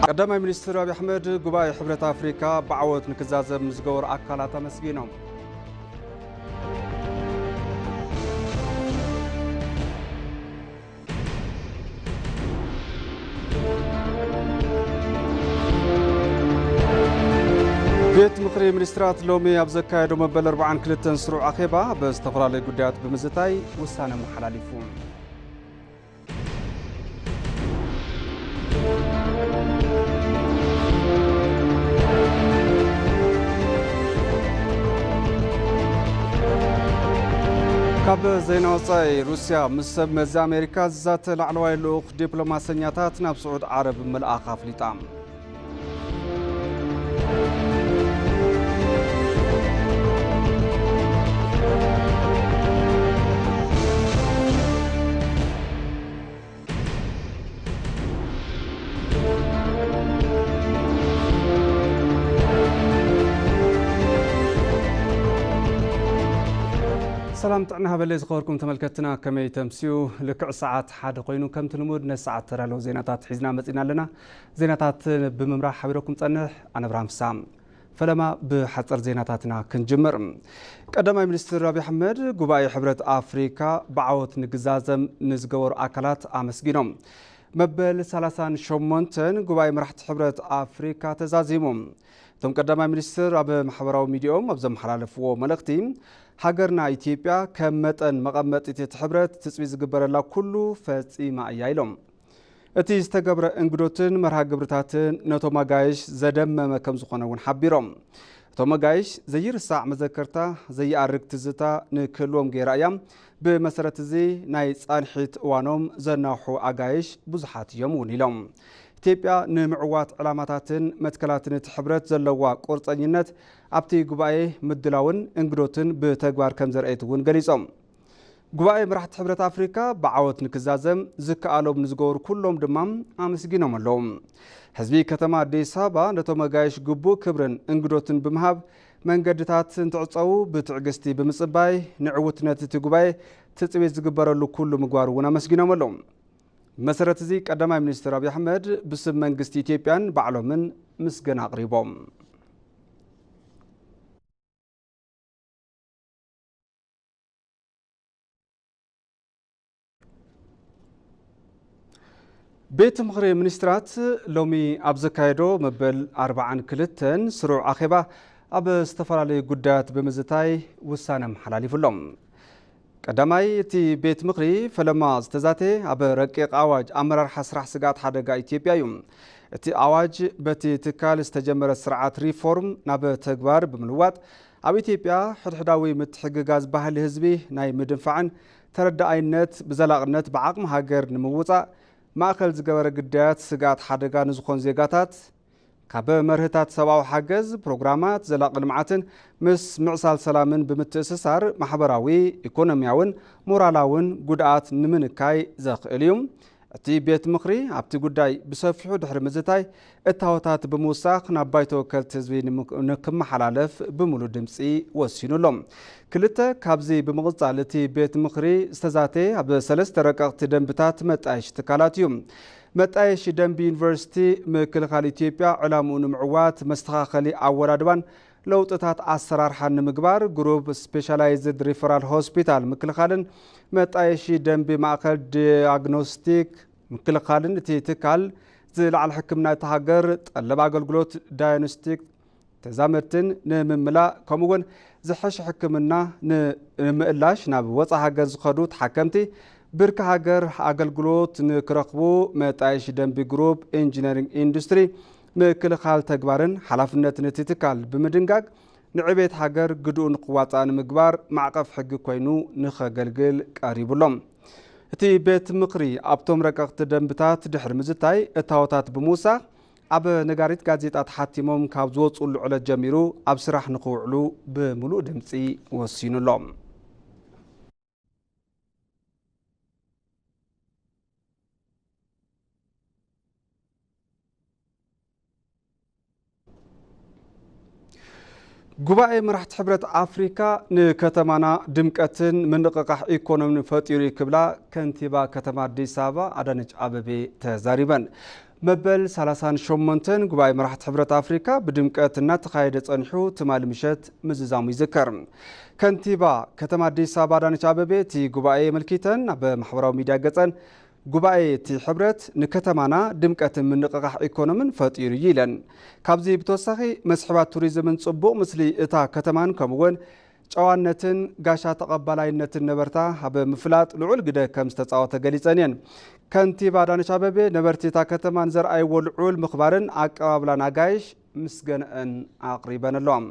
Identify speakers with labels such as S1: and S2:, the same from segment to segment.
S1: قدام المنستر أبي أحمد قبائل حبرة أفريقيا بعوض نكزاز مزجور أكلات مسجينهم. بيت مخري منسترات لومي أبزكاي دوم بل 4 كلتن سروع أخيبة باستفرال قديات بمزتاي وسانة محلاليفون. كاب زينا وصاي روسيا مسب مزا أمريكا زات العلوية لوق دبلوماسيات ناب سعود عرب ملآخا فليطام. سلام تعنا هبلي زخوركم تملكتنا كمي تمسيو لكع ساعات حاد قوينو كم تنمود نس ساعات ترالو زيناتات حزنا مصينا لنا زيناتات بممراح حبيركم صنح انا ابراهيم سام فلما بحصر زيناتاتنا كنجمر قدماي منستر ابي احمد غباي حبرة افريكا بعوت نغزازم نزغور اكلات امسغينوم مبل 38 غباي مرحت حبرة افريكا تزازيموم ثم قدماي منستر ابي محبراو ميديوم ابزم حلالفو ملختي هاجرنا إثيوبيا كمتن مقامات تحبرت تسوي زجبرلا كله فصيما أيايلهم. أتي استجبر إنجروتن مرها جبرتاتن نتوما جايش زدم ما كم زخنا ونحبيرهم. توما جايش زي الساعة مذكرتا زي أرك تزتا نكلهم جرايم بمسرة زي نايس أنحيت وانهم زناحو أجايش بزحات يومون لهم. إثيوبيا نمعوات علاماتاتن متكلاتن تحبرت زلوا قرصانينات أبتي قبائي مدلاون انقروتن بتقوار كم زرعيتون قليزهم. قبائي مرحت حبرة أفريقيا بعوت نكزازم زكالو بنزقور كلهم دمام آمسجينهم اللهم. حزبي كتما دي سابا نتوما قايش قبو كبرن انقروتن بمهاب من قدتات تعصو بتعقستي بمصباي نعوتنا تتقباي تتويز قبرلو كل مقوار ونامسجينهم اللهم. مسرة زيك قدماي منستر أبي أحمد بسم منقست إثيوبيان بعلو من مسجنا قريبهم. بيت مخري منسترات لومي أبزكايدو مبل 4 كلتن سروع أخيبة أب استفرالي قدات بمزتاي وسانم حلالي فلوم قدماي تي بيت مخري فلما استزاتي أب رقيق أواج أمرار حسرح سقات حدقا إثيوبيا يوم تي أواج بتي تكال استجمر السرعات ريفورم ناب تقبار بملوات أب إثيوبيا حدحداوي متحققاز بحل هزبي ناي مدنفعن تردأينت بزلاغنت بعقم هاجر نموطا ماخل زغبر قدات سقات حدقا نزخون زيقاتات كاب مرهتات سباو حاجز بروغرامات زلاق لمعاتن مس معسال سلامن بمتأسسار محبراوي ايكونومياون مورالاون قدات نمنكاي زاق اليوم اتي بيت مخري عبتي قداي بسفحو دحر مزتاي اتهوتات بموساق نابايتو كالتزوي نكم حلالف بمولو دمسي وسينو لهم كلتا كابزي بمغزة التي بيت مخري استزاتي عبد سلست رقاقت دنبتات متايش تكالاتيوم متايش دنبي يونيفرسيتي مكل خالي إثيوبيا علامون معوات مستخاخلي أورادوان لو تتات أسرار حن مقبار جروب سبيشالايزد ريفرال هوسبيتال مكل خالن متايش دنبي ماخل دياغنوستيك مكل خالن تيتكال زل على حكمنا تهاجر طلب أقلقلوت داينوستيك تزامرتن نمملا كمون زحش حكمنا نمقلاش ناب وصا هاجر زخدو تحكمتي برك هاجر أقلقلوت نكرقبو متايش دنبي جروب انجينيرينج اندستري مكل خال تقبارن حلافنت نتيتكال بمدنقاق نعبيت هاجر قدون قواطان مقبار معقف حق كوينو نخقلقل قريب لهم تي بيت مقري أبتم رقاقت دنبتات دحر مزتاي اتاوتات بموسى أب نقاريت قازيتات حاتيموم كابزوت قلو على الجميرو أب سراح نقوعلو بملو دمسي وسينو لهم ጉባኤ መራሕቲ ሕብረት ኣፍሪካ ንከተማና ድምቀትን ምንቅቃሕ ኢኮኖሚ ፈጢሩ ክብላ ከንቲባ ከተማ አዲስ አበባ አዳነች አቤቤ ተዛሪበን مبل 38 ጉባኤ መራሕቲ ሕብረት አፍሪካ ብድምቀት እናተኻየደ ጸኒሑ ትማል ምሸት ምዝዛሙ ይዝከር። ከንቲባ ከተማ አዲስ አበባ አዳነች አቤቤ እቲ ጉባኤ መልኪተን በማሕበራዊ ሚድያ ገጸን ጉባኤ እቲ ሕብረት ንከተማና ድምቀትን ምንቅቃሕ ኢኮኖሚን ፈጢሩ ይለን። ካብዚ ብተወሳኺ መስሕባት ቱሪዝምን ጽቡቕ ምስሊ እታ ከተማን ከምውን ጨዋነትን ጋሻ ተቐባላይነትን ነበርታ ኣብ ምፍላጥ ልዑል ግደ ከም ዝተጻወተ ገሊጸን እየን። ከንቲባ አዳነች አቤቤ ነበርቲ እታ ከተማን ዘርአይዎ ልዑል ምኽባርን ኣቀባብላን ኣጋይሽ ምስገነአን ኣቕሪበን ኣለዋም።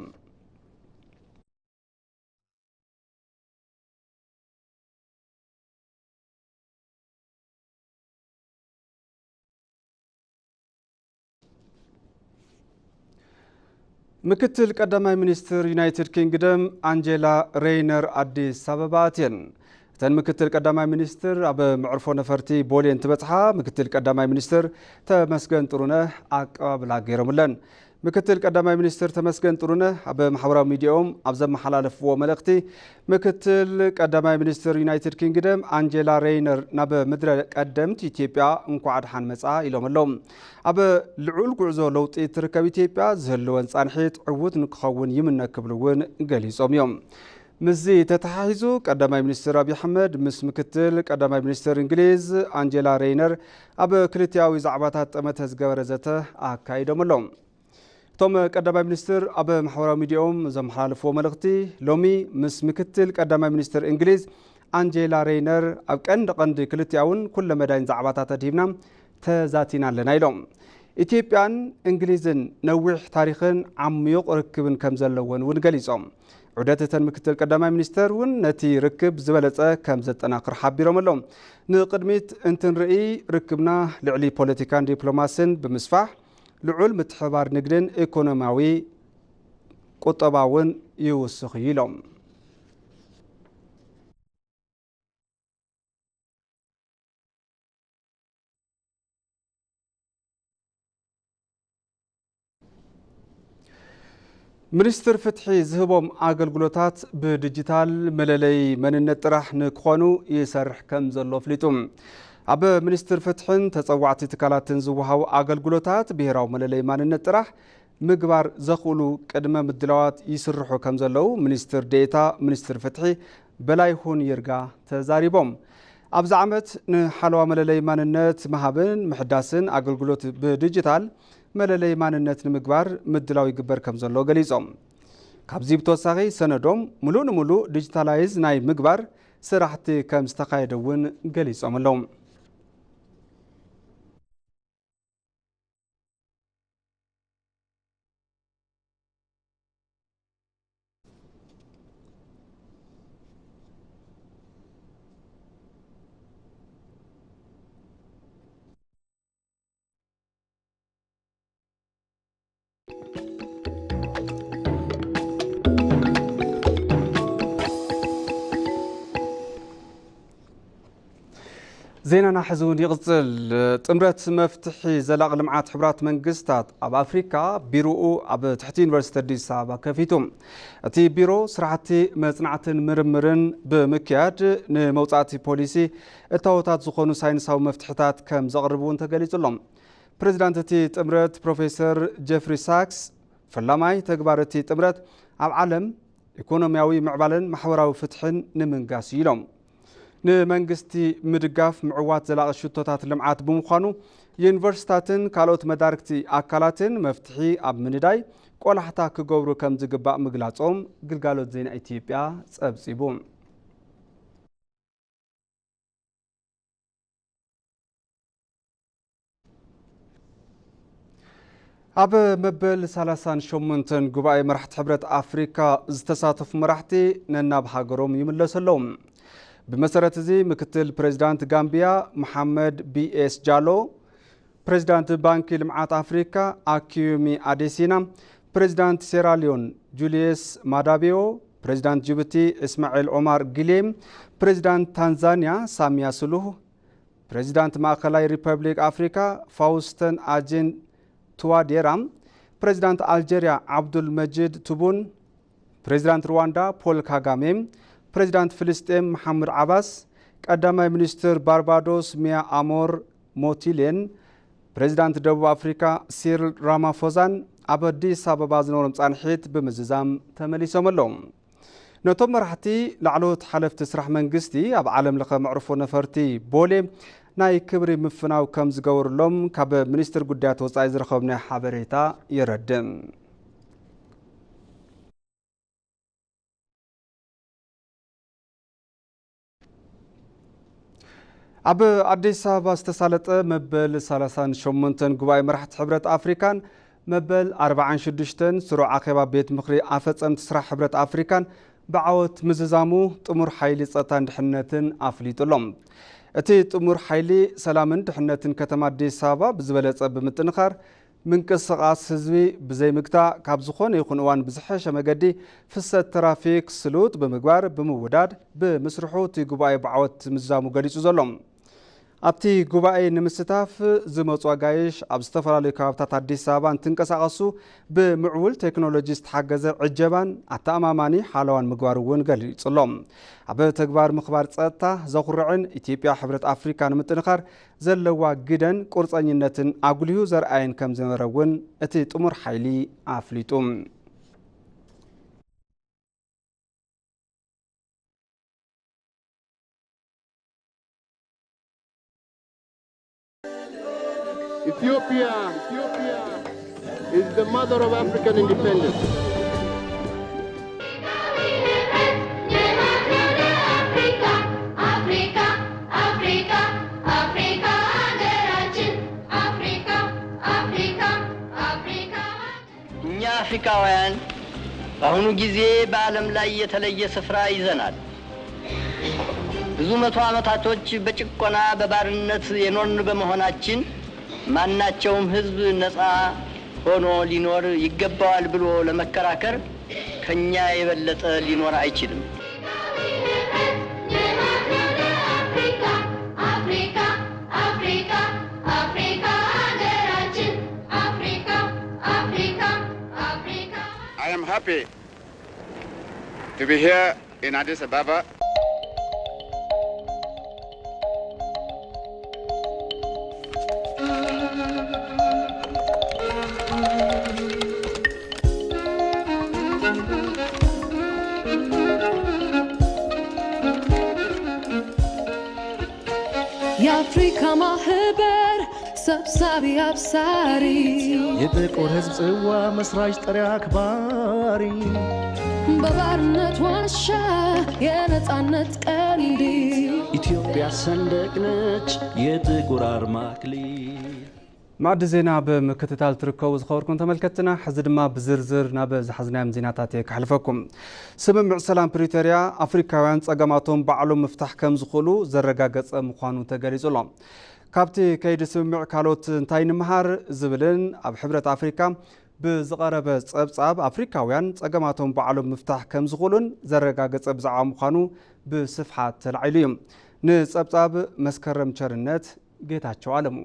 S1: ምክትል ቀዳማይ ሚኒስትር ዩናይትድ ኪንግደም አንጀላ ሬይነር አዲስ አበባ አትየን። እተን ምክትል ቀዳማይ ሚኒስትር ኣብ መዕርፎ ነፈርቲ ቦሌን ትበጽሓ ምክትል ቀዳማይ ሚኒስትር ተመስገን ጥሩነህ ኣቀባብላ ገይሮምለን። ምክትል ቀዳማይ ሚኒስትር ተመስገን ጥሩነህ ኣብ ማሕበራዊ ሚድያኦም ኣብ ዘመሓላለፍዎ መልእኽቲ ምክትል ቀዳማይ ሚኒስትር ዩናይትድ ኪንግደም አንጀላ ሬይነር ናብ ምድረ ቀደምቲ ኢትዮጵያ እንኳዕ ድሓን መጻ ኢሎም ኣለዎም። ኣብ ልዑል ጉዕዞ ለውጢ ትርከብ ኢትዮጵያ ዝህልወን ጻንሒት ዕዉት ንክኸውን ይምነ ክብሉ እውን ገሊጾም እዮም። ምዚ ተተሓሒዙ ቀዳማይ ሚኒስትር አብይ አሕመድ ምስ ምክትል ቀዳማይ ሚኒስትር እንግሊዝ አንጀላ ሬይነር ኣብ ክልቲያዊ ዛዕባታት ጠመተ ዝገበረ ዘተ ኣካይዶም ኣለዎም። እቶም ቀዳማይ ሚኒስትር ኣብ ማሕበራዊ ሚድያኦም ዘመሓላለፍዎ መልእኽቲ ሎሚ ምስ ምክትል ቀዳማይ ሚኒስትር እንግሊዝ አንጀላ ሬይነር ኣብ ቀንዲ ክልቲያውን ኩለ መዳይን ዛዕባታት ኣድሂብና ተዛቲና ኣለና ኢሎም። ኢትዮጵያን እንግሊዝን ነዊሕ ታሪኽን ዓሚቕ ርክብን ከም ዘለወን እውን ገሊጾም። ዑደት እተን ምክትል ቀዳማይ ሚኒስትር እውን ነቲ ርክብ ዝበለጸ ከም ዘጠናክር ሓቢሮም ኣለዎም። ንቅድሚት እንትንርኢ ርክብና ልዕሊ ፖለቲካን ዲፕሎማስን ብምስፋሕ ልዑል ምትሕባር ንግድን ኢኮኖሚያዊ ቁጠባውን ይውስኽ ኢሎም። ሚኒስትር ፍትሒ ዝህቦም ኣገልግሎታት ብዲጂታል መለለይ መንነት ጥራሕ ንክኾኑ ይሰርሕ ከም ዘሎ ፍሊጡ። ኣብ ሚኒስትር ፍትሕን ተጸዋዕቲ ትካላትን ዝወሃቡ ኣገልግሎታት ብሄራዊ መለለይ ማንነት ጥራሕ ምግባር ዘኽእሉ ቅድመ ምድላዋት ይስርሑ ከም ዘለው ሚኒስትር ዴኤታ ሚኒስትር ፍትሒ በላይሁን ይርጋ ተዛሪቦም። ኣብዚ ዓመት ንሓለዋ መለለይ ማንነት መሃብን ምሕዳስን ኣገልግሎት ብዲጂታል መለለይ ማንነት ንምግባር ምድላው ይግበር ከም ዘሎ ገሊጾም። ካብዚ ብተወሳኺ ሰነዶም ሙሉእ ንሙሉእ ዲጂታላይዝ ናይ ምግባር ስራሕቲ ከም ዝተኻየደ እውን ገሊጾም ኣለዎም። ዜናና ሕዚ እውን ይቕፅል። ጥምረት መፍትሒ ዘላቒ ልምዓት ሕብራት መንግስታት ኣብ ኣፍሪካ ቢሮኡ ኣብ ትሕቲ ዩኒቨርሲቲ አዲስ አበባ ከፊቱ። እቲ ቢሮ ስራሕቲ መጽናዕትን ምርምርን ብምክያድ ንመውጻእቲ ፖሊሲ እታወታት ዝኾኑ ሳይንሳዊ መፍትሕታት ከም ዘቕርቡ እውን ተገሊጹሎም። ፕሬዚዳንት እቲ ጥምረት ፕሮፌሰር ጀፍሪ ሳክስ ፈላማይ ተግባር እቲ ጥምረት ኣብ ዓለም ኢኮኖሚያዊ ምዕባለን ማሕበራዊ ፍትሕን ንምንጋስ ኢሎም። ንመንግስቲ ምድጋፍ ምዕዋት ዘላቒ ሽቶታት ልምዓት ብምዃኑ ዩኒቨርሲታትን ካልኦት መዳርክቲ ኣካላትን መፍትሒ ኣብ ምንዳይ ቆላሕታ ክገብሩ ከም ዝግባእ ምግላጾም ግልጋሎት ዜና ኢትዮጵያ ጸብጺቡ። ኣብ መበል 38 ጉባኤ መራሕቲ ሕብረት አፍሪካ ዝተሳተፉ መራሕቲ ነናብ ሃገሮም ይምለሱ ኣለዉ። بمسارة زي مكتل بريزيدانت غامبيا محمد بي اس جالو، بريزيدانت بانكي لمعات أفريقيا أكيومي أديسينا، بريزيدانت سيراليون جوليوس مادابيو، بريزيدانت جيبوتي إسماعيل عمر غيليم، بريزيدانت تنزانيا ساميا سلوه، بريزيدانت ماكالاي ريبابليك أفريقيا فاوستن أجين تواديرام، بريزيدانت ألجيريا عبد المجيد توبون، بريزيدانت رواندا بول كاغاميم، بريزيدانت فلسطين محمد عباس، قدامي منستر باربادوس ميا أمور موتيلين، ፕሬዚዳንት ደቡብ አፍሪካ ሲሪል ራማፎዛን ኣብ ኣዲስ ኣበባ ዝነበሮም ጻንሒት ብምዝዛም ተመሊሶም ኣለዉ ነቶም መራሕቲ ላዕሎት ሓለፍቲ ስራሕ መንግስቲ ኣብ ዓለም ለኸ መዕርፎ ነፈርቲ ቦሌ ናይ ክብሪ ምፍናው ከም ዝገበሩሎም ካብ ሚኒስትር ጉዳያት ወጻኢ ዝረኸብና ሓበሬታ ይረድም ኣብ ኣዲስ ኣበባ ዝተሳለጠ መበል 38 ጉባኤ መራሕቲ ሕብረት ኣፍሪካን መበል 46 ስሩዕ ኣኼባ ቤት ምኽሪ ኣፈጸምቲ ስራሕ ሕብረት ኣፍሪካን ብዓወት ምዝዛሙ ጥሙር ሓይሊ ጸጥታን ድሕነትን ኣፍሊጡሎም እቲ ጥሙር ሓይሊ ሰላምን ድሕነትን ከተማ ኣዲስ ኣበባ ብዝበለጸ ብምጥንኻር ምንቅስቓስ ህዝቢ ብዘይምግታእ ካብ ዝኾነ ይኹን እዋን ብዝሐሸ መገዲ ፍሰት ትራፊክ ስሉጥ ብምግባር ብምውዳድ ብምስርሑ እቲ ጉባኤ ብዓወት ምዝዛሙ ገሊጹ ዘሎም ኣብቲ ጉባኤ ንምስታፍ ዝመጹ ኣጋይሽ ኣብ ዝተፈላለዩ ከባብታት ኣዲስ ኣበባ እንትንቀሳቐሱ ብምዕቡል ቴክኖሎጂ ዝተሓገዘ ዕጀባን ኣተኣማማኒ ሓለዋን ምግባር እውን ገሊጹሎም ኣብ ተግባር ምኽባር ጸጥታ ዘኹርዕን ኢትዮጵያ ሕብረት ኣፍሪካ ንምጥንኻር ዘለዋ ግደን ቁርጸኝነትን ኣጉልሁ ዘርኣየን ከም ዝነበረ እውን እቲ ጥሙር ሓይሊ ኣፍሊጡ
S2: Ethiopia is the mother of African independence.
S3: እኛ አፍሪካውያን በአሁኑ ጊዜ በዓለም ላይ የተለየ ስፍራ ይዘናል። ብዙ መቶ ዓመታቶች በጭቆና በባርነት የኖርን በመሆናችን ማናቸውም ህዝብ ነፃ ሆኖ ሊኖር ይገባዋል ብሎ ለመከራከር ከኛ የበለጠ ሊኖር አይችልም።
S4: I am happy to be here in Addis Ababa.
S5: የአፍሪካ ማህበር ሰብሳቢ አብሳሪ
S6: የጥቁር ህዝብ ጽዋ መስራች ጠሪ አክባሪ
S5: በባርነት ዋሻ የነጻነት ቀንዲ
S6: ኢትዮጵያ ሰንደቅ ነች የጥቁር አርማ አክሊል
S1: ማዕድ ዜና በምክትታል ትርከቡ ዝኸበርኩም ተመልከትና ሕዚ ድማ ብዝርዝር ናብ ዝሓዝናዮም ዜናታት ከሕልፈኩም ስምምዕ ሰላም ፕሪቶሪያ አፍሪካውያን ጸገማቶም ባዕሎም ምፍታሕ ከም ዝኽእሉ ዘረጋገጸ ምዃኑ ተገሊጹሎም ካብቲ ከይዲ ስምምዕ ካልኦት እንታይ ንምሃር ዝብልን ኣብ ሕብረት ኣፍሪካ ብዝቐረበ ጸብጻብ አፍሪካውያን ጸገማቶም ባዕሎም ምፍታሕ ከም ዝኽእሉን ዘረጋገጸ ብዛዕባ ምዃኑ ብስፍሓት ተላዒሉ እዩ ንጸብጻብ መስከረም ቸርነት ጌታቸው አለሙ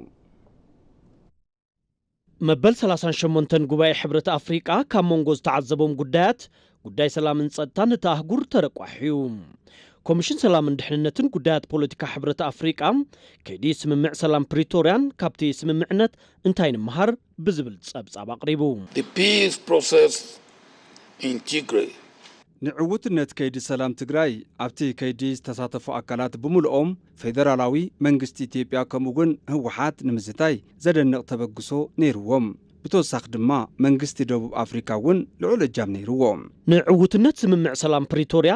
S7: መበል 38 ጉባኤ ሕብረት አፍሪካ ካብ መንጎ ዝተዓዘቦም ጉዳያት ጉዳይ ሰላምን ጸጥታን ተኣህጉር ተረቋሕዩ ኮሚሽን ሰላምን ድሕንነትን ጉዳያት ፖለቲካ ሕብረት አፍሪካ ከይዲ ስምምዕ ሰላም ፕሪቶሪያን ካብቲ ስምምዕነት እንታይ ንምሃር ብዝብል ጸብጻብ ኣቕሪቡ
S8: The peace process in Tigray
S1: ንዕውትነት ከይዲ ሰላም ትግራይ ኣብቲ ከይዲ ዝተሳተፉ ኣካላት ብምልኦም ፌደራላዊ መንግስቲ ኢትዮጵያ ከምኡውን ህወሓት ንምዝታይ ዘደንቕ ተበግሶ ነይርዎም ብተወሳኺ ድማ መንግስቲ ደቡብ አፍሪካ እውን ልዑል እጃም ነይርዎም
S7: ንዕውትነት ስምምዕ ሰላም ፕሪቶሪያ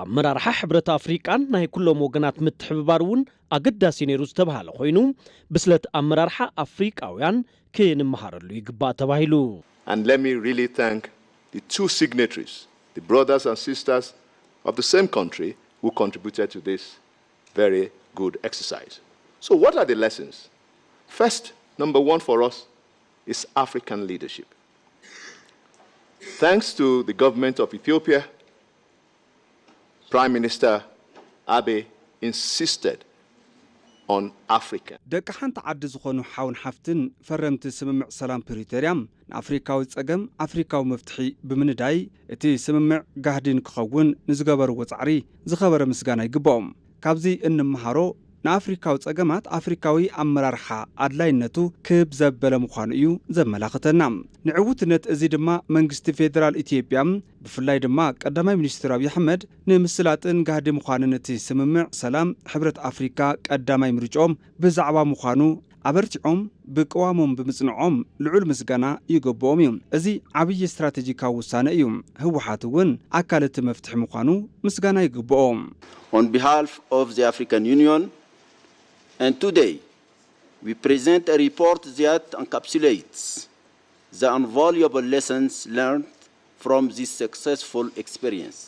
S7: ኣመራርሓ ሕብረት አፍሪካን ናይ ኩሎም ወገናት ምትሕብባር እውን ኣገዳሲ ነይሩ ዝተባሃለ ኮይኑ ብስለት ኣመራርሓ አፍሪካውያን ክንመሃረሉ ይግባእ ተባሂሉ
S2: And let me really thank the two signatories, the brothers and sisters of the same country who contributed to this very good exercise. So what are the lessons? First, number one for us is African leadership. Thanks to the government of Ethiopia, Prime Minister Abiy insisted on Africa.
S1: ደቂ ሓንቲ ዓዲ ዝኾኑ ሓውን ሓፍትን ፈረምቲ ስምምዕ ሰላም ፕሪቶሪያ ንአፍሪካዊ ጸገም አፍሪካዊ መፍትሒ ብምንዳይ እቲ ስምምዕ ጋህዲን ክኸውን ንዝገበርዎ ጻዕሪ ዝኸበረ ምስጋና ይግባኦም ካብዚ እንመሃሮ ንአፍሪካዊ ጸገማት ኣፍሪካዊ ኣመራርሓ ኣድላይነቱ ክብ ዘበለ ምዃኑ እዩ ዘመላኽተና ንዕውትነት እዚ ድማ መንግስቲ ፌደራል ኢትዮጵያ ብፍላይ ድማ ቀዳማይ ሚኒስትር አብይ አሕመድ ንምስላጥን ጋህዲ ምዃንን እቲ ስምምዕ ሰላም ሕብረት ኣፍሪካ ቀዳማይ ምርጫኦም ብዛዕባ ምዃኑ ኣበርቲዖም ብቅዋሞም ብምጽንዖም ልዑል ምስጋና ይገብኦም እዩ እዚ ዓብይ ስትራቴጂካዊ ውሳነ እዩ ህወሓት እውን ኣካል እቲ መፍትሒ ምዃኑ ምስጋና ይግብኦም
S9: On behalf of the African Union and today we present a report that encapsulates the invaluable lessons learned from this successful experience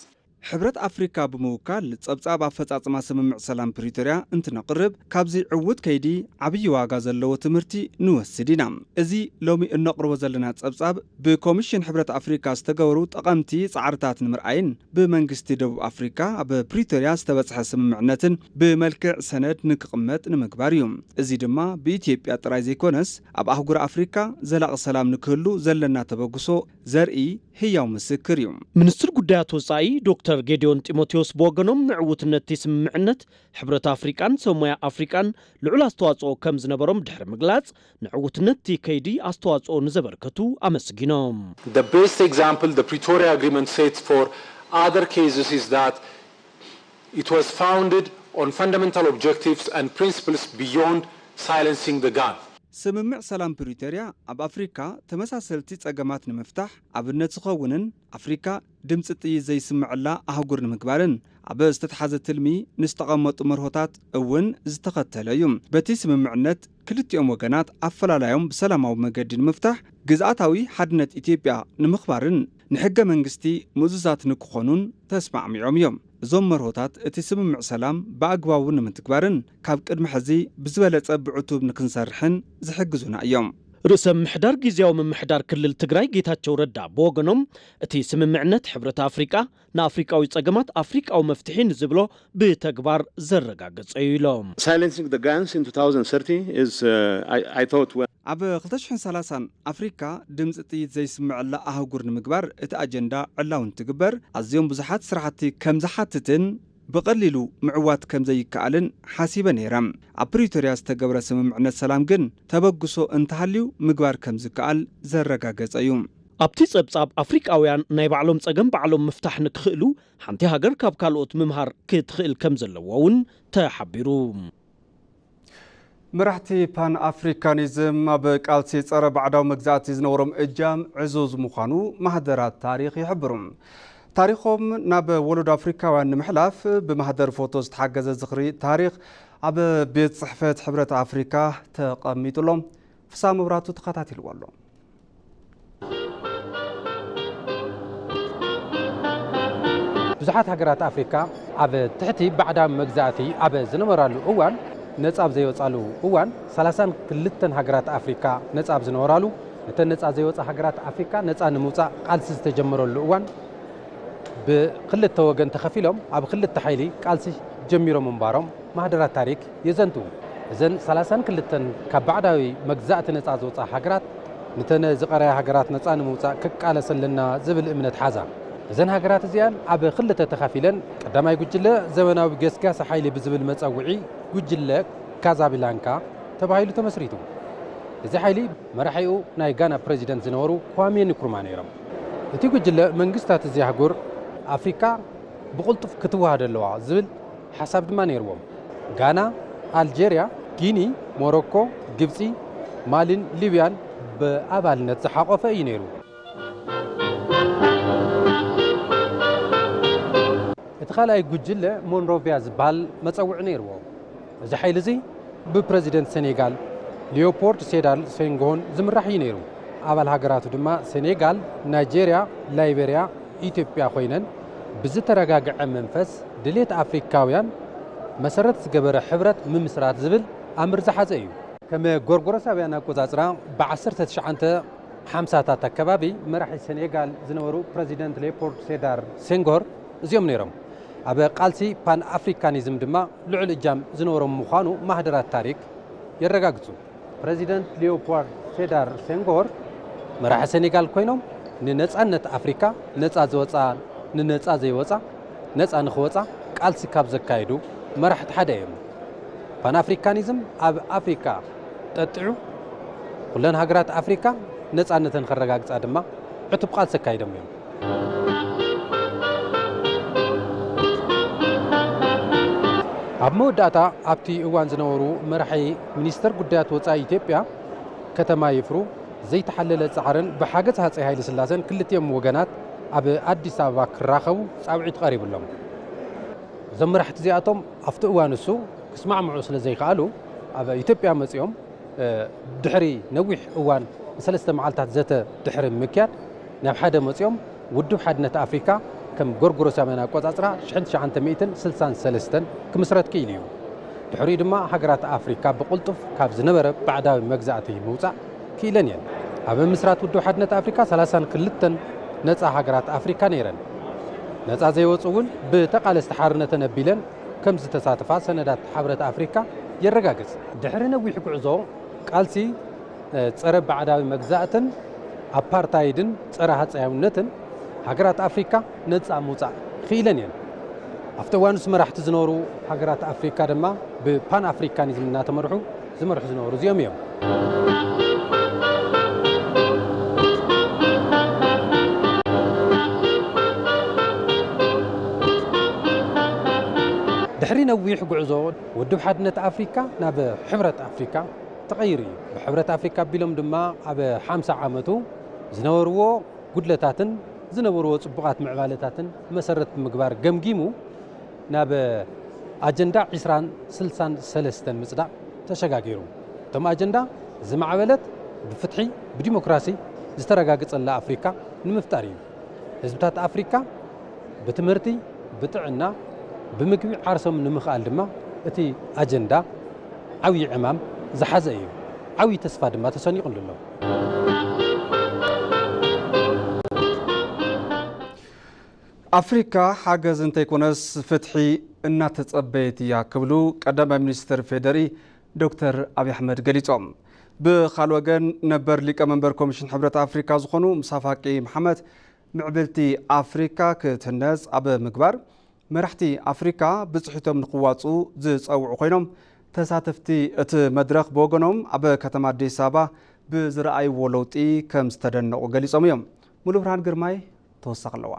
S1: ሕብረት ኣፍሪካ ብምውካል ጸብጻብ ኣፈጻጽማ ስምምዕ ሰላም ፕሪቶሪያ እንትነቕርብ ካብዚ ዕውት ከይዲ ዓብይ ዋጋ ዘለዎ ትምህርቲ ንወስድ ኢና እዚ ሎሚ እነቕርቦ ዘለና ጸብጻብ ብኮሚሽን ሕብረት ኣፍሪካ ዝተገበሩ ጠቐምቲ ጻዕርታት ንምርኣይን ብመንግስቲ ደቡብ ኣፍሪካ ኣብ ፕሪቶሪያ ዝተበጽሐ ስምምዕነትን ብመልክዕ ሰነድ ንክቕመጥ ንምግባር እዩ እዚ ድማ ብኢትዮጵያ ጥራይ ዘይኮነስ ኣብ ኣህጉር ኣፍሪካ ዘላቒ ሰላም ንክህሉ ዘለና ተበግሶ ዘርኢ ህያው ምስክር እዩ
S7: ሚኒስትር ጉዳያት ወጻኢ ዶክተር ጌዲዮን ጢሞቴዎስ በወገኖም ንዕውትነት ስምምዕነት ሕብረት ኣፍሪካን ሰሙያ ኣፍሪካን ልዑል ኣስተዋጽኦ ከም ዝነበሮም ድሕሪ ምግላጽ ንዕውትነት ከይዲ ኣስተዋጽኦ ንዘበርከቱ ኣመስጊኖም
S10: The best example the Pretoria Agreement sets for other cases is that it was founded on fundamental objectives and principles beyond silencing the gun.
S1: ስምምዕ ሰላም ፕሪቶሪያ ኣብ ኣፍሪካ ተመሳሰልቲ ጸገማት ንምፍታሕ ኣብነት ዝኸውንን ኣፍሪካ ድምፂ ጥይት ዘይስምዕላ ኣህጉር ንምግባርን ኣብ ዝተተሓዘ ትልሚ ንዝተቐመጡ መርሆታት እውን ዝተኸተለ እዩ በቲ ስምምዕነት ክልቲኦም ወገናት ኣፈላላዮም ብሰላማዊ መገዲ ንምፍታሕ ግዝኣታዊ ሓድነት ኢትዮጵያ ንምኽባርን ንሕገ መንግስቲ ምዙዛት ንክኾኑን ተስማዕሚዖም እዮም እዞም መርሆታት እቲ ስምምዕ ሰላም በኣግባቡ ንምትግባርን ካብ ቅድሚ ሕዚ ብዝበለጸ ብዕቱብ ንክንሰርሕን ዝሕግዙና እዮም
S7: ርእሰ ምሕዳር ጊዜያዊ ምምሕዳር ክልል ትግራይ ጌታቸው ረዳ በወገኖም እቲ ስምምዕነት ሕብረት ኣፍሪካ ንኣፍሪካዊ ጸገማት ኣፍሪካዊ መፍትሒ ንዝብሎ ብተግባር ዘረጋገጸ ኢሎም
S2: Silencing the guns in 2030 is I thought
S1: ኣብ 2030 ኣፍሪካ ድምፂ ጥይት ዘይስምዕላ ኣህጉር ንምግባር እቲ ኣጀንዳ ዕላውን ትግበር ኣዝዮም ብዙሓት ስራሕቲ ከም ዝሓትትን በቀሊሉ ምዕዋት ከም ዘይከኣልን ሓሲበ ነይረም ኣብ ፕሪቶሪያ ዝተገብረ ስምምዕነት ሰላም ግን ተበግሶ እንተሃልዩ ምግባር ከም ዝከኣል ዘረጋገጸ እዩ
S7: ኣብቲ ጸብጻብ ኣፍሪካውያን ናይ ባዕሎም ጸገም ባዕሎም ምፍታሕ ንክኽእሉ ሓንቲ ሃገር ካብ ካልኦት ምምሃር ክትኽእል ከም ዘለዎ እውን ተሓቢሩ
S1: መራሕቲ ፓን ኣፍሪካኒዝም ኣብ ቃልሲ ጸረ ባዕዳዊ መግዛእቲ ዝነበሮም እጃም ዕዙዝ ምዃኑ ማህደራት ታሪኽ ይሕብሩ ታሪኾም ናብ ወለዶ ኣፍሪካውያን ንምሕላፍ ብማህደር ፎቶ ዝተሓገዘ ዝኽሪ ታሪኽ ኣብ ቤት ጽሕፈት ሕብረት ኣፍሪካ ተቐሚጡሎም ፍሳ መብራቱ ተኸታቲልዎ ኣሎ
S11: ብዙሓት ሃገራት ኣፍሪካ ኣብ ትሕቲ ባዕዳዊ መግዛእቲ ኣብ ዝነበራሉ እዋን ነጻ ኣብ ዘይወጻሉ እዋን 32 ሃገራት ኣፍሪካ ነጻ ኣብ ዝነበራሉ እተን ነጻ ዘይወጻ ሃገራት ኣፍሪካ ነጻ ንምውጻእ ቃልሲ ዝተጀመረሉ እዋን ብክልተ ወገን ተኸፊሎም ኣብ ክልተ ሓይሊ ቃልሲ ጀሚሮም እምባሮም ማህደራት ታሪክ የዘንቱ እዘን 32 ካብ ባዕዳዊ መግዛእቲ ነጻ ዝወጻ ሃገራት ነተን ዝቐረያ ሃገራት ነጻ ንምውጻእ ክቃለሰልና ዝብል እምነት ሓዛ እዘን ሃገራት እዚኣን ኣብ ክልተ ተኸፊለን ቀዳማይ ጉጅለ ዘመናዊ ገስጋስ ሓይሊ ብዝብል መፀውዒ ጉጅለ ካዛብላንካ ተባሂሉ ተመስሪቱ እዚ ሓይሊ መራሒኡ ናይ ጋና ፕሬዚደንት ዝነበሩ ኳሜ ንክሩማ ነይሮም እቲ ጉጅለ መንግስታት እዚ ሃገር ኣፍሪካ ብቁልጡፍ ክትዋሃድ ኣለዋ ዝብል ሓሳብ ድማ ነይርዎም ጋና ኣልጄሪያ ጊኒ ሞሮኮ ግብፂ ማሊን ሊብያን ብኣባልነት ዝሓቆፈ እዩ ነይሩ እቲ ካልኣይ ጉጅለ ሞንሮቪያ ዝበሃል መፀውዒ ነይርዎ እዚ ሓይሊ እዚ ብፕሬዚደንት ሴኔጋል ሊዮፖልድ ሴዳር ሴንጎን ዝምራሕ እዩ ነይሩ ኣባል ሃገራቱ ድማ ሴኔጋል ናይጄሪያ ላይቤሪያ ኢትዮጵያ ኮይነን ብዝተረጋግዐ መንፈስ ድሌት ኣፍሪካውያን መሰረት ዝገበረ ሕብረት ምምስራት ዝብል ኣምር ዝሓዘ እዩ ከም ጎርጎሮሳውያን ኣቆጻጽራ ብ1950ታት ኣከባቢ መራሒ ሴኔጋል ዝነበሩ ፕሬዚደንት ሊዮፖልድ ሴዳር ሴንጎር እዚኦም ነይሮም ኣብ ቃልሲ ፓን ኣፍሪካኒዝም ድማ ልዑል እጃም ዝነበሮም ምዃኑ ማህደራት ታሪክ የረጋግጹ ፕሬዚደንት ሊዮፖልድ ሴዳር ሴንጎር መራሒ ሴኔጋል ኮይኖም ንነጻነት ኣፍሪካ ነጻ ዝወጻ ንነጻ ዘይወጻ ነጻ ንኽወጻ ቃልሲ ካብ ዘካይዱ መራሕቲ ሓደ እዮም ፓን አፍሪካኒዝም ኣብ አፍሪካ ጠጥዑ ኩለን ሃገራት አፍሪካ ነፃነተን ከረጋግጻ ድማ ዕቱብ ቃልሲ ኣካይዶም እዮም ኣብ መወዳእታ ኣብቲ እዋን ዝነበሩ መራሒ ሚኒስተር ጉዳያት ወፃኢ ኢትዮጵያ ከተማ ይፍሩ ዘይተሓለለ ጻዕርን ብሓገዝ ሃፀይ ሃይለ ስላሰን ክልቲኦም ወገናት ኣብ ኣዲስ ኣበባ ክራኸቡ ጻውዒት ቀሪብሎም እዞም መራሕቲ እዚኣቶም ኣብቲ እዋን እሱ ክስማዕምዑ ስለ ዘይከኣሉ ኣብ ኢትዮጵያ መጺኦም ድሕሪ ነዊሕ እዋን ሰለስተ መዓልታት ዘተ ድሕሪ ምክያድ ናብ ሓደ መጺኦም ውድብ ሓድነት ኣፍሪካ ከም ጎርጎሮሳውያን ኣቆጻጽራ 1963 ክምስረት ክኢሉ እዩ ድሕሪኡ ድማ ሃገራት ኣፍሪካ ብቁልጡፍ ካብ ዝነበረ ባዕዳዊ መግዛእቲ ምውፃእ ክኢለን እየን ኣብ ምስራት ውድብ ሓድነት ኣፍሪካ 32 ነፃ ሃገራት ኣፍሪካ ነይረን ነፃ ዘይወፁ እውን ብተቃለስቲ ሓርነተን ኣቢለን ከም ዝተሳተፋ ሰነዳት ሕብረት ኣፍሪካ የረጋግጽ ድሕሪ ነዊሕ ጉዕዞ ቃልሲ ፀረ ባዕዳዊ መግዛእትን ኣፓርታይድን ፀረ ሃፀያውነትን ሃገራት ኣፍሪካ ነፃ ምውፃእ ክኢለን እየን ኣብቲ እዋንስ መራሕቲ ዝነበሩ ሃገራት ኣፍሪካ ድማ ብፓን ኣፍሪካኒዝም እናተመርሑ ዝመርሑ ዝነበሩ እዚኦም እዮም ድሕሪ ነዊሕ ጉዕዞ ውድብ ሓድነት ኣፍሪካ ናብ ሕብረት ኣፍሪካ ተቐይሩ እዩ ብሕብረት ኣፍሪካ ቢሎም ድማ ኣብ 50 ዓመቱ ዝነበርዎ ጉድለታትን ዝነበርዎ ጽቡቃት ምዕባለታትን መሰረት ብምግባር ገምጊሙ ናብ ኣጀንዳ 2063 ምጽዳቕ ተሸጋጊሩ እቶም ኣጀንዳ ዝማዕበለት ብፍትሒ ብዲሞክራሲ ዝተረጋገጸላ ኣፍሪካ ንምፍጣር እዩ ህዝብታት ኣፍሪካ ብትምህርቲ ብጥዕና ብምግቢ ዓርሶም ንምኽኣል ድማ እቲ ኣጀንዳ ዓብዪ ዕማም ዝሓዘ እዩ ዓብዪ ተስፋ ድማ ተሰኒቑሉ ኣሎ
S1: አፍሪካ ሓገዝ እንተይኮነስ ፍትሒ እናተጸበየት እያ ክብሉ ቀዳማይ ሚኒስትር ፌደሪ ዶክተር አብይ አሕመድ ገሊጾም ብኻል ወገን ነበር ሊቀመንበር ኮሚሽን ሕብረት አፍሪካ ዝኾኑ ሙሳፋቂ መሐመድ ምዕብልቲ አፍሪካ ክትህነጽ ኣብ ምግባር መራሕቲ አፍሪካ ብጽሒቶም ንኽዋፁ ዝጸውዑ ኮይኖም ተሳተፍቲ እቲ መድረኽ ብወገኖም ኣብ ከተማ አዲስ አበባ ብዝረኣይዎ ለውጢ ከም ዝተደነቑ ገሊጾም እዮም ሙሉ ብርሃን ግርማይ ተወሳኺ ኣለዋ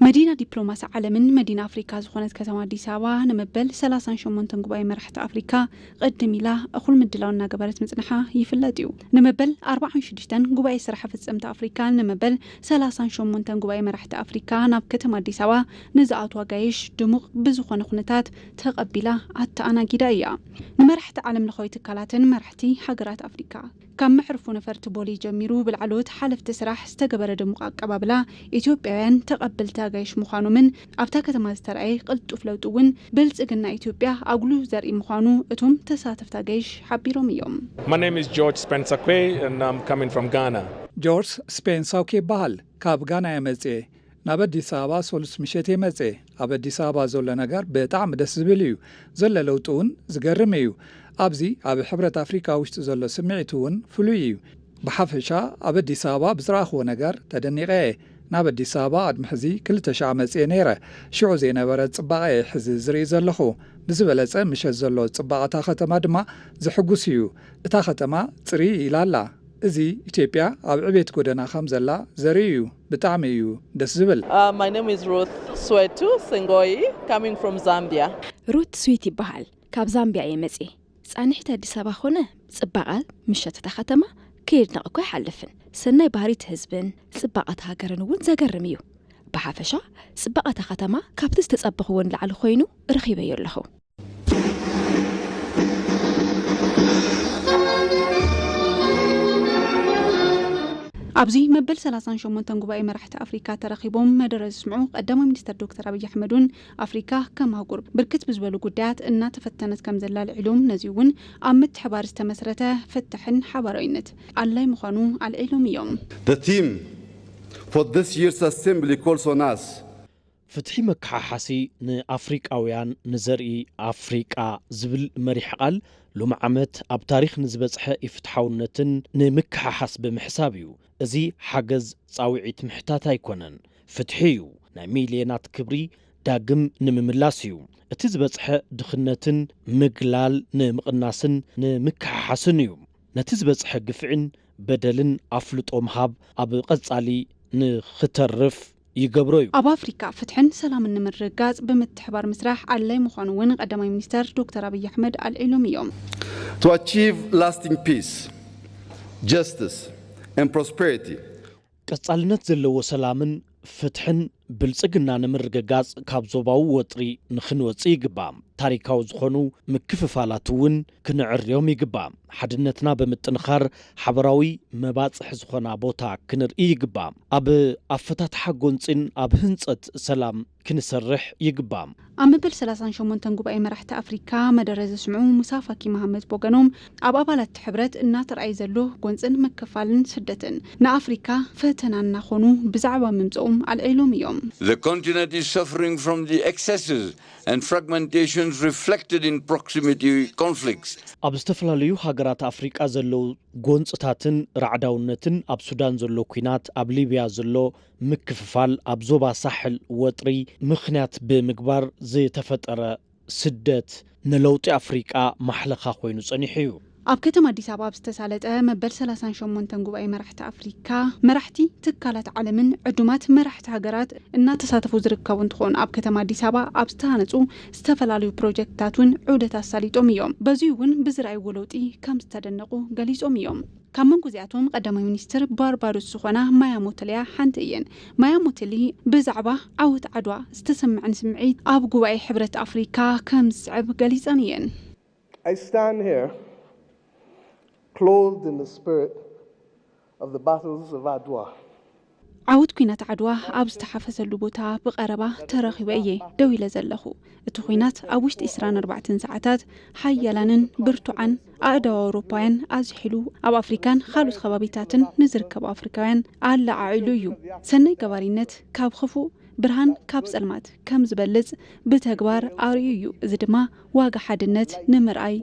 S12: مدينة دبلوماسية عالمين مدينة أفريقيا زخونت كتما أديس أبابا نمبل 38 تنقباي مرحة أفريقيا قدم إلى أخول مدلاونا قبلت مزنحة يفلاديو نمبل 46 قباي سرحة في سمت أفريقيا نمبل 38 تنقباي مرحة أفريقيا ناب كتما أديس أبابا نزاعات وقايش دموغ بزخون خونتات تقبلة حتى أنا جدايا نمرحة عالم لخويت كالاتن مرحتي حقرات أفريقيا كم محرفو نفرت بولي جميرو بالعلوت حلف تسرح استقبل دموغ قبابلا إثيوبيان تقبل تاغيش مخانو من أبتا كتما استرعي قلت أفلوتون بلزقنا إثيوبيا أقلو زرقي مخانو اتهم تساتف تاغيش حبيروم يوم.
S13: My name is George Spencer Kwe and I'm coming from Ghana.
S14: George Spencer Kwe bahal ካብ ጋና የመጽ ናብ አዲስ አበባ ሶሉስ ምሸት የመጽ ኣብ አዲስ አበባ ዘሎ ነገር በጣም ደስ ዝብል እዩ ዘሎ ለውጡን ዝገርም እዩ ኣብዚ ኣብ ሕብረት አፍሪካ ውሽጥ ዘሎ ስምዒቱን ፍሉይ እዩ ብሓፈሻ ኣብ አዲስ አበባ ብዝረኣኽዎ ነገር ተደኒቐ ናብ አዲስ አበባ ኣድምሕዚ 2000 መጽ ነይረ ሽዑ ዘይነበረ ጽባቐ ሕዚ ዝርኢ ዘለኹ ብዝበለጸ ምሸት ዘሎ ጽባቐታ ከተማ ድማ ዝሕጉስ እዩ እታ ከተማ ጽሪ ኢላላ እዚ ኢትዮጵያ ኣብ ዕቤት ጎደና ከም ዘላ ዘርኢ እዩ ብጣዕሚ እዩ ደስ ዝብል
S15: My name is Ruth Swetu Sengoi coming from Zambia.
S16: Ruth Swetu ይበሃል ካብ ዛምቢያ የመጽ ጻንሕት አዲስ አበባ ኾነ ጽባቐ ምሸት እታ ከተማ ከይድና እኮ ይሓልፍን ሰናይ ባህሪት ህዝብን ጽባቐት ሃገርን እውን ዘገርም እዩ ብሓፈሻ ጽባቐት ከተማ ካብቲ ዝተጸበኽውን ላዕሊ ኮይኑ ረኺበዮ ኣለኹ
S12: أبزي مبل 38 تنقباي مرحة أفريقيا ترخيبهم مدرس سمعو قدام مينستر دكتور أبي أحمدون أفريقيا كما قرب بركت بزبالو قدات إنها تفتنت كم زلال علوم نزيون أمت حبار استمسرته فتحن حبارينت على مخانو على العلوم يوم.
S17: The theme for this year's assembly calls on us
S7: فتحي مكححسي نأفريقاويان نزري أفريقيا زبل مريح قال لوم عمت أب تاريخ نزبصح يفتحونتن نمكححس بمحسابيو ازي حجز صاوعيت محتاتا يكونن فتحيو نا ميليونات كبري ዳግም ንምምላስ እዩ እቲ ዝበጽሐ ድኽነትን ምግላል ንምቕናስን ንምክሓሓስን እዩ ነቲ ዝበጽሐ ግፍዕን በደልን ኣፍልጦ ምሃብ ኣብ ቀጻሊ ንኽተርፍ ይገብሮ እዩ
S12: ኣብ ኣፍሪካ ፍትሕን ሰላምን ንምርጋጽ ብምትሕባር ምስራሕ ኣድላይ ምዃኑ እውን ቀዳማይ ሚኒስተር ዶክተር አብይ አሕመድ ኣልዒሎም እዮም
S17: To achieve lasting peace, justice and prosperity.
S7: ቀጻልነት ዘለዎ ሰላምን ፍትሕን ብልጽግና ንምርግጋጽ ካብ ዞባዊ ወጥሪ ንኽንወጽእ ይግባእ ታሪካዊ ዝኾኑ ምክፍፋላት እውን ክንዕርዮም ይግባእ ሓድነትና ብምጥንኻር ሓበራዊ መባጽሕ ዝኾና ቦታ ክንርኢ ይግባእ ኣብ ኣፈታት ሓጎንፅን ኣብ ህንጸት ሰላም ክንሰርሕ ይግባእ
S12: ኣብ መበል 38 ጉባኤ መራሕቲ ኣፍሪካ መደረ ዘስምዑ ሙሳ ፋኪ መሐመድ ቦገኖም ኣብ ኣባላት ሕብረት እናተረኣይ ዘሎ ጎንፅን መከፋልን ስደትን ንኣፍሪካ ፈተና እናኾኑ ብዛዕባ ምምጽኦም ኣልዒሎም እዮም
S18: The continent is suffering from the excesses and fragmentations reflected in proximity conflicts.
S7: ኣብ ዝተፈላለዩ ሃገራት ኣፍሪቃ ዘለው ጎንፅታትን ራዕዳውነትን ኣብ ሱዳን ዘሎ ኩናት ኣብ ሊብያ ዘሎ ምክፍፋል ኣብ ዞባ ሳሕል ወጥሪ ምኽንያት ብምግባር ዝተፈጠረ ስደት ንለውጢ ኣፍሪቃ ማሕለኻ ኮይኑ ጸኒሑ እዩ
S12: ኣብ ከተማ አዲስ አበባ ዝተሳለጠ መበል 38 ጉባኤ መራሕቲ ኣፍሪካ መራሕቲ ትካላት ዓለምን ዕዱማት መራሕቲ ሃገራት እናተሳተፉ ዝርከቡ እንትኾኑ ኣብ ከተማ አዲስ አበባ ኣብ ዝተሃነጹ ዝተፈላለዩ ፕሮጀክታትን ዑደታት ሳሊጦም እዮም በዚሁ እውን ብዝረኣይዎ ለውጢ ከም ዝተደነቁ ገሊጾም እዮም ካብ መንጉዚያቶም ቀዳማይ ሚኒስትር ባርባሮስ ዝኾና ማያ ሞተልያ ሓንቲ እየን ማያ ሞተሊ ብዛዕባ ዓወት ዓድዋ ዝተሰምዐን ስምዒት ኣብ ጉባኤ ሕብረት ኣፍሪካ ከም ዝስዕብ ገሊጸን እየን
S19: I stand here clothed in the spirit of the battles of Adwa.
S12: ዓወት ኩናት ዓድዋ ኣብ ዝተሓፈሰሉ ቦታ ብቐረባ ተረኺበ እየ ደው ኢለ ዘለኹ እቲ ኩናት ኣብ ውሽጢ 24 ሰዓታት ሓያላንን ብርቱዓን ኣእዳው ኣውሮፓውያን ኣዝሒሉ ኣብ ኣፍሪካን ካልኦት ከባቢታትን ንዝርከቡ ኣፍሪካውያን ኣላዓዒሉ እዩ ሰናይ ገባሪነት ካብ ክፉእ ብርሃን ካብ ጸልማት ከም ዝበልጽ ብተግባር ኣርዩ እዩ እዚ ድማ ዋጋ ሓድነት ንምርኣይ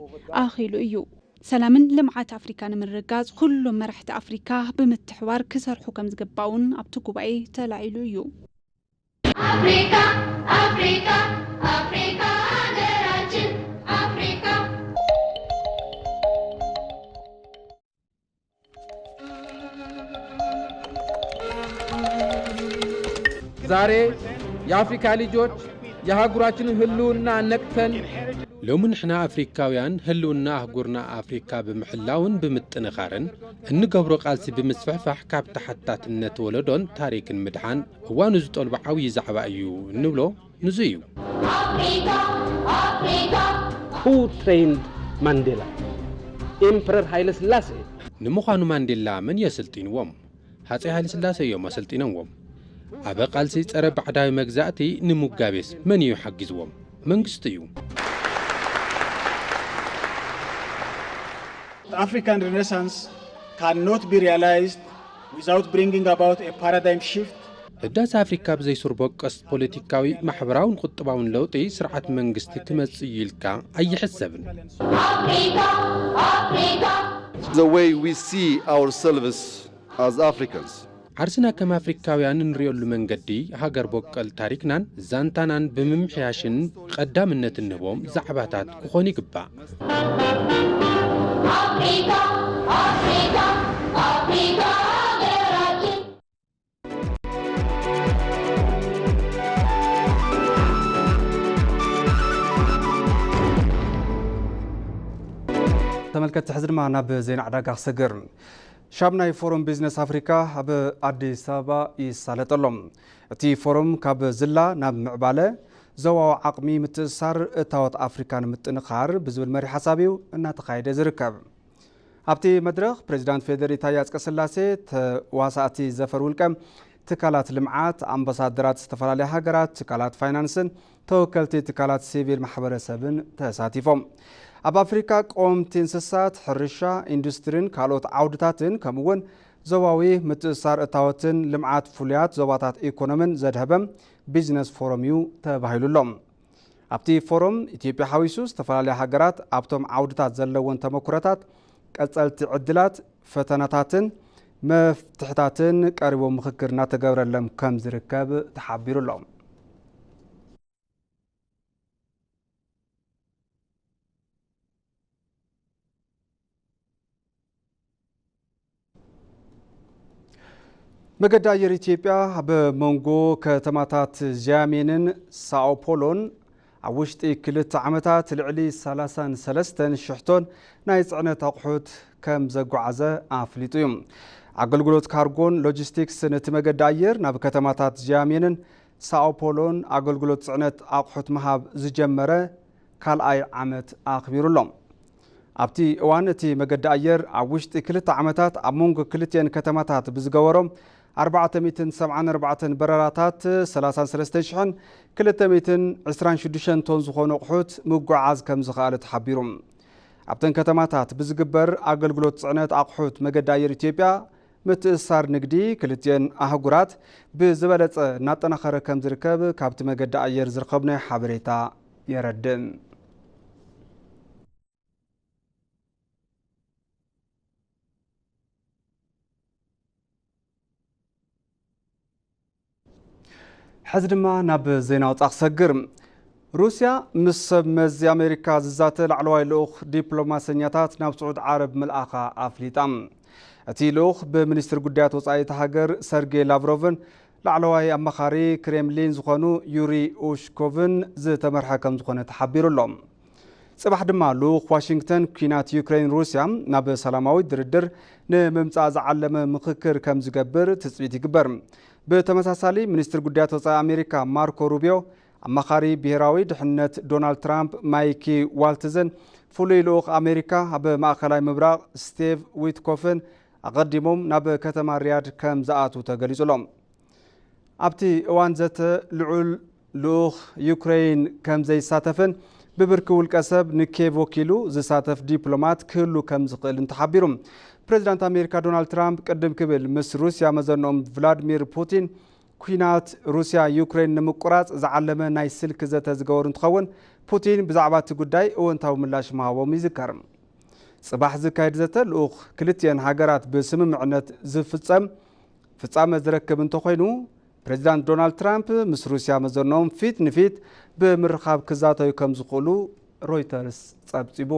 S12: ኣኺሉ እዩ ሰላምን ልምዓት ኣፍሪካ ንምርጋጽ ኩሎም መራሕቲ ኣፍሪካ ብምትሕባር ክሰርሑ ከም ዝግባውን ኣብቲ ጉባኤ ተላዒሉ እዩ ኣፍሪካ ኣፍሪካ ኣፍሪካ ሃገራችን ኣፍሪካ
S11: ዛሬ የአፍሪካ ልጆች የአህጉራችንን ህልውና ነቅተን
S20: ሎሚ ንሕና አፍሪካውያን ህልውና አህጉርና አፍሪካ ብምሕላውን ብምጥንኻርን እንገብሮ ቃልሲ ብምስፍሕፋሕ ካብ ተሓታትነት ወለዶን ታሪክን ምድሓን እዋኑ ዝጠልቡ ዓብዪ ዛዕባ እዩ እንብሎ ንዙ እዩ
S11: Who trained Mandela? Emperor Haile Selassie.
S20: ንምዃኑ ማንዴላ መን የስልጢንዎም ሃፀይ ሃይለ ስላሴ እዮም ኣሰልጢነዎም ኣብ ቃልሲ ጸረ ባዕዳዊ መግዛእቲ ንምጋቤስ መን እዩ ሓጊዝዎም መንግስቲ እዩ
S21: The African Renaissance cannot be realized without bringing about a paradigm shift.
S20: ህዳሴ አፍሪካ ብዘይሱር በቀስ ፖለቲካዊ ማሕበራውን ቁጥባውን ለውጢ ስርዓት መንግስቲ ክመጽእ ይልካ ኣይሕሰብን
S17: The way we see ourselves as Africans.
S20: ዓርስና ከም አፍሪካውያን እንሪኦሉ መንገዲ ሃገር በቀል ታሪክናን ዛንታናን ብምምሕያሽን ቀዳምነት እንህቦም ዛዕባታት ክኾን ይግባእ አፍሪካ አፍሪካ አፍሪካ ሃገራችን
S1: ተመልከት ሕዝድማ ናብ ዜና ዕዳጋ ክሰግር ሻምናይ ፎረም ቢዝነስ አፍሪካ ኣብ አዲስ አበባ ይሳለጠሎም እቲ ፎረም ካብ ዝላ ናብ ምዕባለ ዘዋዊ ዓቕሚ ምትእሳር እታወት አፍሪካ ንምጥንኻር ብዝብል መሪ ሓሳብ እዩ እናተኻየደ ዝርከብ ኣብቲ መድረኽ ፕሬዚዳንት ፌደሪ ታዬ አጽቀሥላሴ ተዋሳእቲ ዘፈር ውልቀ ትካላት ልምዓት ኣምባሳደራት ዝተፈላለዩ ሃገራት ትካላት ፋይናንስን ተወከልቲ ትካላት ሲቪል ማሕበረሰብን ተሳቲፎም ኣብ አፍሪካ ቆምቲ እንስሳት ሕርሻ ኢንዱስትሪን ካልኦት ዓውድታትን ከምውን ዞባዊ ምትእሳር እታወትን ልምዓት ፍሉያት ዞባታት ኢኮኖሚን ዘድህበም ቢዝነስ ፎረም እዩ ተባሂሉሎም ኣብቲ ፎረም ኢትዮጵያ ሓዊሱ ዝተፈላለዩ ሃገራት ኣብቶም ዓውድታት ዘለውን ተመኩረታት ቀጸልቲ ዕድላት ፈተናታትን መፍትሕታትን ቀሪቦም ምክክር እናተገብረሎም ከም ዝርከብ ተሓቢሩሎም መገዲ ኣየር ኢትዮጵያ በመንጎ ከተማታት ጃሜንን ሳኦ ፖሎን ኣብ ውሽጢ 2 ዓመታት ልዕሊ 33 ሽሕቶን ናይ ጽዕነት ኣቑሑት ከም ዘጓዓዘ ኣፍሊጡ እዩ። ኣገልግሎት ካርጎን ሎጂስቲክስ ነቲ መገዲ ኣየር ናብ ከተማታት ጃሜንን ሳኦ ፖሎን ኣገልግሎት ጽዕነት ኣቑሑት መሃብ ዝጀመረ ካልኣይ ዓመት ኣኽቢሩሎም። ኣብቲ እዋን እቲ መገዲ ኣየር ኣብ ውሽጢ 2 ዓመታት ኣብ መንጎ ክልቲአን ከተማታት ብዝገበሮም 474 በረራታት 33,226 ቶን ዝኾኑ ኣቑሑት ምጉዓዝ ከም ዝኽኣለ ተሓቢሩ። ኣብተን ከተማታት ብዝግበር ኣገልግሎት ጽዕነት ኣቑሑት መገዲ ኣየር ኢትዮጵያ ምትእስሳር ንግዲ ክልቲአን ኣህጉራት ብዝበለጸ እናጠናኸረ ከም ዝርከብ ካብቲ መገዲ ኣየር ዝረኸብናዮ ሓበሬታ የረድእ። ሕዚ ድማ ናብ ዜና ወፃእ ክሰግር ሩስያ ምስ ሰብ መዚ ኣሜሪካ ዝዛተ ላዕለዋይ ልኡኽ ዲፕሎማሰኛታት ናብ ስዑድ ዓረብ ምልኣኻ ኣፍሊጣ። እቲ ልኡኽ ብሚኒስትር ጉዳያት ወፃኢት ሃገር ሰርጌይ ላቭሮቭን ላዕለዋይ ኣማኻሪ ክሬምሊን ዝኾኑ ዩሪ ኡሽኮቭን ዝተመርሐ ከም ዝኾነ ተሓቢሩሎም። ጽባሕ ድማ ልኡኽ ዋሽንግተን ኩናት ዩክሬን ሩስያ ናብ ሰላማዊ ድርድር ንምምጻእ ዝዓለመ ምክክር ከም ዝገብር ትጽቢት ይግበር። በተመሳሳሊ ሚኒስትር ጉዳያት ወፃኢ ኣሜሪካ ማርኮ ሩቢዮ ኣማኻሪ ብሄራዊ ድሕንነት ዶናልድ ትራምፕ ማይኪ ዋልትዝን ፍሉይ ልኡኽ ኣሜሪካ ኣብ ማእኸላይ ምብራቕ ስቲቭ ዊትኮፍን ኣቐዲሞም ናብ ከተማ ሪያድ ከም ዝኣቱ ተገሊጹሎም። ኣብቲ እዋን ዘተ ልዑል ልኡኽ ዩክሬን ከም ዘይሳተፍን ብብርኪ ውልቀ ሰብ ንኬቭ ወኪሉ ዝሳተፍ ዲፕሎማት ክህሉ ከም ዝኽእልን ተሓቢሩ። ፕሬዚዳንት ኣሜሪካ ዶናልድ ትራምፕ ቅድም ክብል ምስ ሩስያ መዘንኦም ቭላድሚር ፑቲን ኩናት ሩስያ ዩክሬን ንምቁራጽ ዝዓለመ ናይ ስልክ ዘተ ዝገበሩ እንትኸውን ፑቲን ብዛዕባ እቲ ጉዳይ እወንታዊ ምላሽ መሃቦም ይዝከር። ጽባሕ ዝካየድ ዘተ ልኡኽ ክልቲአን ሃገራት ብስምምዕነት ፍጻመ ዝረክብ እንተኾይኑ ፕሬዚዳንት ዶናልድ ትራምፕ ምስ ሩስያ መዘንኦም ፊት ንፊት ብምርኻብ ክዛተዩ ከም ዝኽእሉ ሮይተርስ ጸብጺቡ።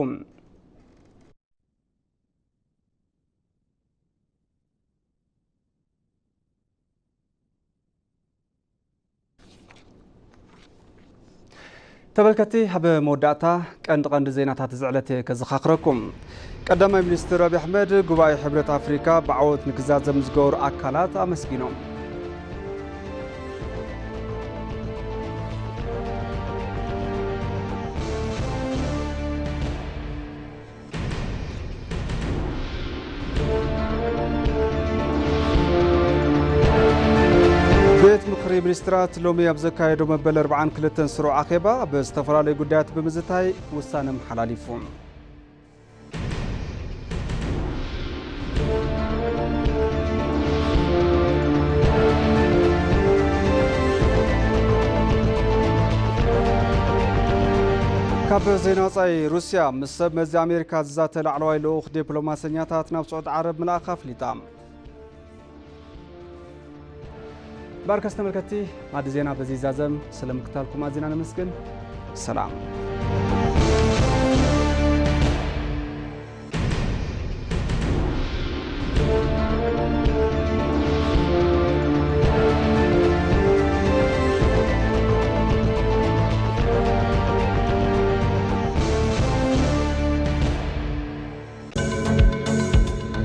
S1: ተመልከቲ ሃበ መወዳእታ ቀንዲ ዜናታት ዝዕለት ከዘኻኽረኩም። ቀዳማይ ሚኒስትር አብይ አሕመድ ጉባኤ ሕብረት ኣፍሪካ ብዓወት ንክዛዘም ዝገበሩ ኣካላት ኣመስጊኖም። ቤት ምክሪ ሚኒስትራት ሎሚ ኣብ ዘካየዶ መበል 42 ስሩዕ ኣኼባ ብዝተፈላለዩ ጉዳያት ብምዝታይ ውሳነ መሓላሊፉ። ካብ ዜና ወፃኢ ሩስያ ምስ ሰብ መዚ ኣሜሪካ ዝዛተ ላዕለዋይ ልኡኽ ዲፕሎማሰኛታት ናብ ስዑድ ዓረብ ምልኣኻ ኣፍሊጣ። ባርከስ ተመልከቲ ማዲ ዜና በዚ ዛዘም ስለምክታልኩም ኣዝና ነመስግን። ሰላም